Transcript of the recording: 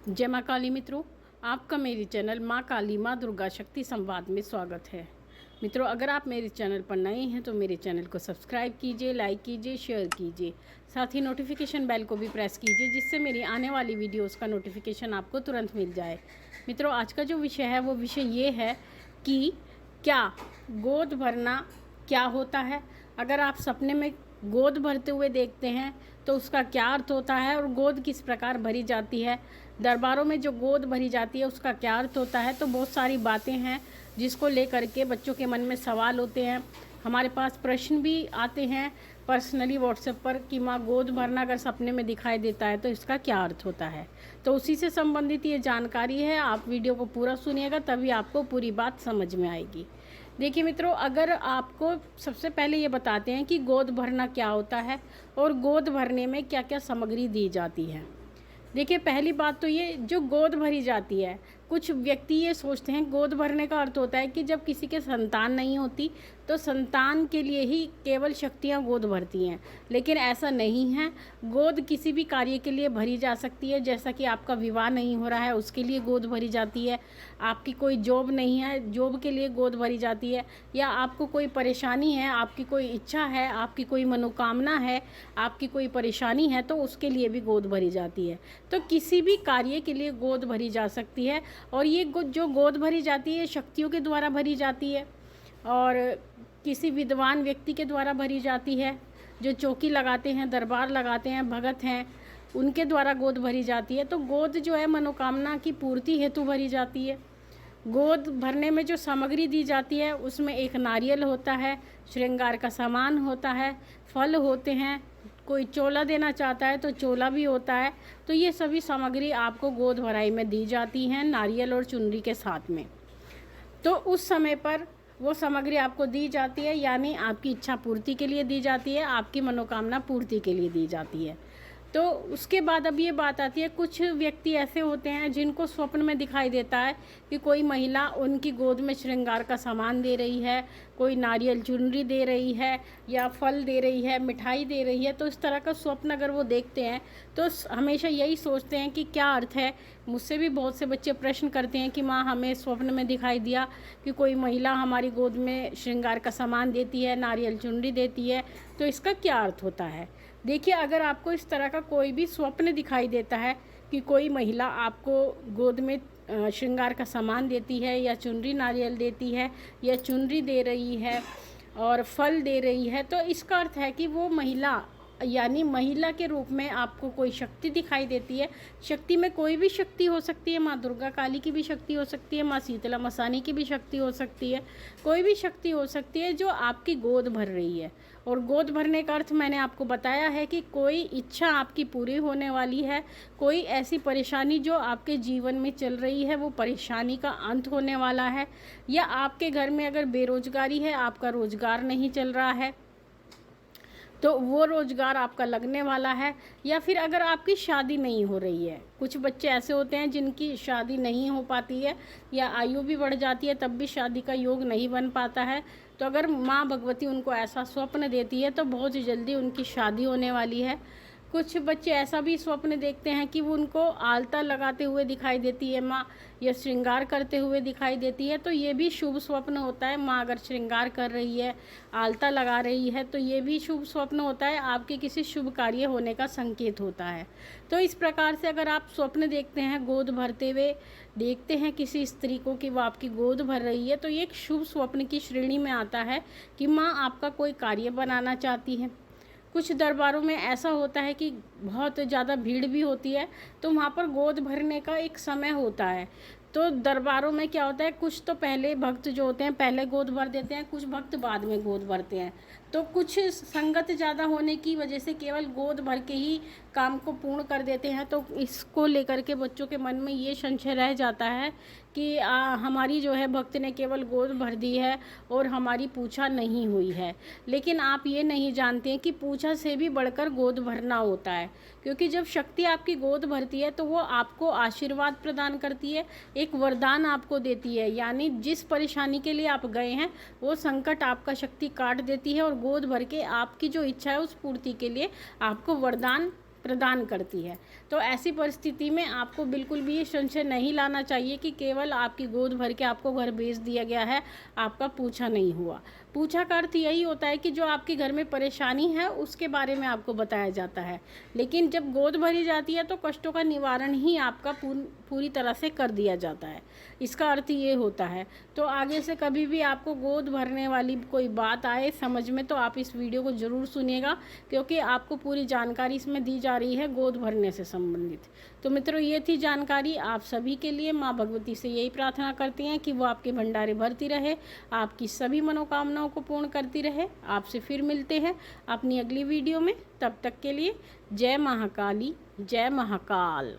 जय माँ काली मित्रों, आपका मेरे चैनल माँ काली माँ दुर्गा शक्ति संवाद में स्वागत है। मित्रों, अगर आप मेरे चैनल पर नए हैं तो मेरे चैनल को सब्सक्राइब कीजिए, लाइक कीजिए, शेयर कीजिए। साथ ही नोटिफिकेशन बेल को भी प्रेस कीजिए, जिससे मेरी आने वाली वीडियोस का नोटिफिकेशन आपको तुरंत मिल जाए। मित्रों, आज का जो विषय है वो विषय ये है कि क्या गोद भरना क्या होता है। अगर आप सपने में गोद भरते हुए देखते हैं तो उसका क्या अर्थ होता है और गोद किस प्रकार भरी जाती है। दरबारों में जो गोद भरी जाती है उसका क्या अर्थ होता है। तो बहुत सारी बातें हैं जिसको लेकर के बच्चों के मन में सवाल होते हैं। हमारे पास प्रश्न भी आते हैं पर्सनली व्हाट्सएप पर कि माँ, गोद भरना अगर सपने में दिखाई देता है तो इसका क्या अर्थ होता है। तो उसी से संबंधित ये जानकारी है। आप वीडियो को पूरा सुनिएगा, तभी आपको पूरी बात समझ में आएगी। देखिए मित्रों, अगर आपको सबसे पहले ये बताते हैं कि गोद भरना क्या होता है और गोद भरने में क्या क्या सामग्री दी जाती है। देखिए, पहली बात तो ये, जो गोद भरी जाती है, कुछ व्यक्ति ये सोचते हैं गोद भरने का अर्थ होता है कि जब किसी के संतान नहीं होती तो संतान के लिए ही केवल शक्तियाँ गोद भरती हैं, लेकिन ऐसा नहीं है। गोद किसी भी कार्य के लिए भरी जा सकती है। जैसा कि आपका विवाह नहीं हो रहा है, उसके लिए गोद भरी जाती है। आपकी कोई जॉब नहीं है, जॉब के लिए गोद भरी जाती है। या आपको कोई परेशानी है, आपकी कोई इच्छा है, आपकी कोई मनोकामना है, आपकी कोई परेशानी है, तो उसके लिए भी गोद भरी जाती है। तो किसी भी कार्य के लिए गोद भरी जा सकती है। और ये जो गोद भरी जाती है शक्तियों के द्वारा भरी जाती है और किसी विद्वान व्यक्ति के द्वारा भरी जाती है। जो चौकी लगाते हैं, दरबार लगाते हैं, भगत हैं, उनके द्वारा गोद भरी जाती है। तो गोद जो है मनोकामना की पूर्ति हेतु भरी जाती है। गोद भरने में जो सामग्री दी जाती है उसमें एक नारियल होता है, श्रृंगार का सामान होता है, फल होते हैं, कोई चोला देना चाहता है तो चोला भी होता है। तो ये सभी सामग्री आपको गोद भराई में दी जाती हैं, नारियल और चुनरी के साथ में। तो उस समय पर वो सामग्री आपको दी जाती है, यानी आपकी इच्छा पूर्ति के लिए दी जाती है, आपकी मनोकामना पूर्ति के लिए दी जाती है। तो उसके बाद अब ये बात आती है, कुछ व्यक्ति ऐसे होते हैं जिनको स्वप्न में दिखाई देता है कि कोई महिला उनकी गोद में श्रृंगार का सामान दे रही है, कोई नारियल चुनरी दे रही है या फल दे रही है, मिठाई दे रही है। तो इस तरह का स्वप्न अगर वो देखते हैं तो हमेशा यही सोचते हैं कि क्या अर्थ है। मुझसे भी बहुत से बच्चे प्रश्न करते हैं कि माँ, हमें स्वप्न में दिखाई दिया कि कोई महिला हमारी गोद में श्रृंगार का सामान देती है, नारियल चुनरी देती है, तो इसका क्या अर्थ होता है। देखिए, अगर आपको इस तरह का कोई भी स्वप्न दिखाई देता है कि कोई महिला आपको गोद में श्रृंगार का सामान देती है या चुनरी नारियल देती है या चुनरी दे रही है और फल दे रही है, तो इसका अर्थ है कि वो महिला, यानी महिला के रूप में आपको कोई शक्ति दिखाई देती है। शक्ति में कोई भी शक्ति हो सकती है, माँ दुर्गा काली की भी शक्ति हो सकती है, माँ शीतला मसानी की भी शक्ति हो सकती है, कोई भी शक्ति हो सकती है जो आपकी गोद भर रही है। और गोद भरने का अर्थ मैंने आपको बताया है कि कोई इच्छा आपकी पूरी होने वाली है, कोई ऐसी परेशानी जो आपके जीवन में चल रही है वो परेशानी का अंत होने वाला है। या आपके घर में अगर बेरोजगारी है, आपका रोजगार नहीं चल रहा है तो वो रोज़गार आपका लगने वाला है। या फिर अगर आपकी शादी नहीं हो रही है, कुछ बच्चे ऐसे होते हैं जिनकी शादी नहीं हो पाती है या आयु भी बढ़ जाती है तब भी शादी का योग नहीं बन पाता है, तो अगर माँ भगवती उनको ऐसा स्वप्न देती है तो बहुत जल्दी उनकी शादी होने वाली है। कुछ बच्चे ऐसा भी स्वप्न देखते हैं कि वो उनको आलता लगाते हुए दिखाई देती है माँ, या श्रृंगार करते हुए दिखाई देती है, तो ये भी शुभ स्वप्न होता है। माँ अगर श्रृंगार कर रही है, आलता लगा रही है, तो ये भी शुभ स्वप्न होता है, आपके किसी शुभ कार्य होने का संकेत होता है। तो इस प्रकार से अगर आप स्वप्न देखते हैं, गोद भरते हुए देखते हैं किसी स्त्री को कि वो आपकी गोद भर रही है, तो ये एक शुभ स्वप्न की श्रेणी में आता है कि माँ आपका कोई कार्य बनाना चाहती है। कुछ दरबारों में ऐसा होता है कि बहुत ज़्यादा भीड़ भी होती है, तो वहाँ पर गोद भरने का एक समय होता है। तो दरबारों में क्या होता है, कुछ तो पहले भक्त जो होते हैं पहले गोद भर देते हैं, कुछ भक्त बाद में गोद भरते हैं। तो कुछ संगत ज़्यादा होने की वजह से केवल गोद भर के ही काम को पूर्ण कर देते हैं। तो इसको लेकर के बच्चों के मन में ये संशय रह जाता है कि हमारी जो है भक्त ने केवल गोद भर दी है और हमारी पूछा नहीं हुई है। लेकिन आप ये नहीं जानते हैं कि पूछा से भी बढ़कर गोद भरना होता है, क्योंकि जब शक्ति आपकी गोद भरती है तो वो आपको आशीर्वाद प्रदान करती है, एक वरदान आपको देती है। यानी जिस परेशानी के लिए आप गए हैं वो संकट आपका शक्ति काट देती है और गोद भर के आपकी जो इच्छा है उस पूर्ति के लिए आपको वरदान प्रदान करती है। तो ऐसी परिस्थिति में आपको बिल्कुल भी ये संशय नहीं लाना चाहिए कि केवल आपकी गोद भर के आपको घर भेज दिया गया है, आपका पूछा नहीं हुआ। पूछा का अर्थ यही होता है कि जो आपके घर में परेशानी है उसके बारे में आपको बताया जाता है, लेकिन जब गोद भरी जाती है तो कष्टों का निवारण ही आपका पूरी तरह से कर दिया जाता है। इसका अर्थ ये होता है। तो आगे से कभी भी आपको गोद भरने वाली कोई बात आए समझ में, तो आप इस वीडियो को ज़रूर सुनिएगा, क्योंकि आपको पूरी जानकारी इसमें दी जा रही है गोद भरने से संबंधित। तो मित्रों, ये थी जानकारी आप सभी के लिए। माँ भगवती से यही प्रार्थना करती हैं कि वो आपके भंडारे भरती रहे, आपकी सभी मनोकामनाओं को पूर्ण करती रहे। आपसे फिर मिलते हैं अपनी अगली वीडियो में। तब तक के लिए जय महाकाली, जय महाकाल।